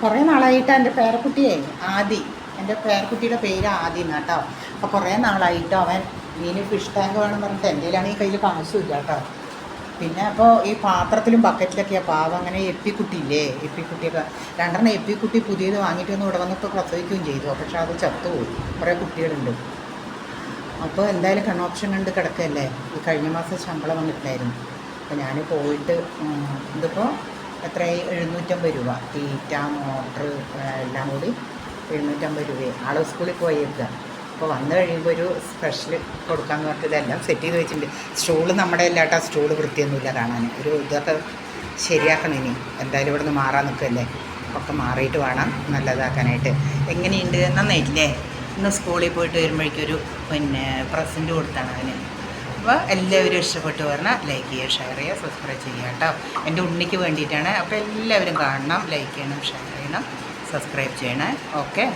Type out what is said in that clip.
കുറേ നാളായിട്ട് എൻ്റെ പേരക്കുട്ടിയെ ആദി, എൻ്റെ പേരക്കുട്ടിയുടെ പേര് ആദി എന്നാട്ടോ. അപ്പോൾ കുറേ നാളായിട്ട് അവൻ മീന് ഫിഷ് ടാങ്ക് വേണം പറഞ്ഞിട്ട് എൻ്റെ കയ്യിലാണെങ്കിൽ കയ്യിൽ കാശുമില്ല കേട്ടോ. പിന്നെ അപ്പോൾ ഈ പാത്രത്തിലും ബക്കറ്റിലൊക്കെയാണ് പാവം. അങ്ങനെ എപ്പിക്കുട്ടിയില്ലേ, എപ്പിക്കുട്ടിയൊക്കെ 2 എപ്പിക്കുട്ടി പുതിയത് വാങ്ങിയിട്ട് വന്ന് ഇവിടെ വന്നിപ്പോൾ പ്രസവിക്കുകയും ചെയ്തു. പക്ഷേ അത് ചത്തുപോയി. കുറേ കുട്ടികളുണ്ട്. അപ്പോൾ എന്തായാലും കണ്ണോപ്ഷൻ കണ്ട് കിടക്കുകയല്ലേ. ഈ കഴിഞ്ഞ മാസം ശമ്പളം വന്നിട്ടുണ്ടായിരുന്നു. അപ്പോൾ ഞാൻ പോയിട്ട് ഇതിപ്പോൾ എത്രയായി, 750 രൂപ. തീറ്റ, മോട്ടർ എല്ലാം കൂടി 750 രൂപയെ. ആൾ സ്കൂളിൽ പോയേക്കുക. അപ്പോൾ വന്നു കഴിയുമ്പോൾ ഒരു സ്പെഷ്യൽ കൊടുക്കാമെന്ന് പറഞ്ഞിട്ട് ഇതെല്ലാം സെറ്റ് ചെയ്ത് വെച്ചിട്ടുണ്ട്. സ്റ്റൂള് നമ്മുടെ എല്ലാട്ടോ, സ്റ്റൂള് വൃത്തിയൊന്നുമില്ല കാണാൻ. ഒരു ഇതൊക്കെ ശരിയാക്കണം ഇനി. എന്തായാലും ഇവിടെ നിന്ന് മാറാൻ നിൽക്കുകയല്ലേ. ഒക്കെ മാറിയിട്ട് വേണം നല്ലതാക്കാനായിട്ട്. എങ്ങനെയുണ്ട്, നന്നായിട്ടില്ലേ? ഇന്ന് സ്കൂളിൽ പോയിട്ട് വരുമ്പോഴേക്കൊരു പ്രസൻറ്റ് കൊടുത്താണ് അതിന്. അപ്പോൾ എല്ലാവരും ഇഷ്ടപ്പെട്ട് പറഞ്ഞാൽ ലൈക്ക് ചെയ്യുക, ഷെയർ ചെയ്യുക, സബ്സ്ക്രൈബ് ചെയ്യുക കേട്ടോ. എൻ്റെ ഉണ്ണിക്ക് വേണ്ടിയിട്ടാണ്. അപ്പോൾ എല്ലാവരും കാണണം, ലൈക്ക് ചെയ്യണം, ഷെയർ ചെയ്യണം, സബ്സ്ക്രൈബ് ചെയ്യണേ. ഓക്കെ.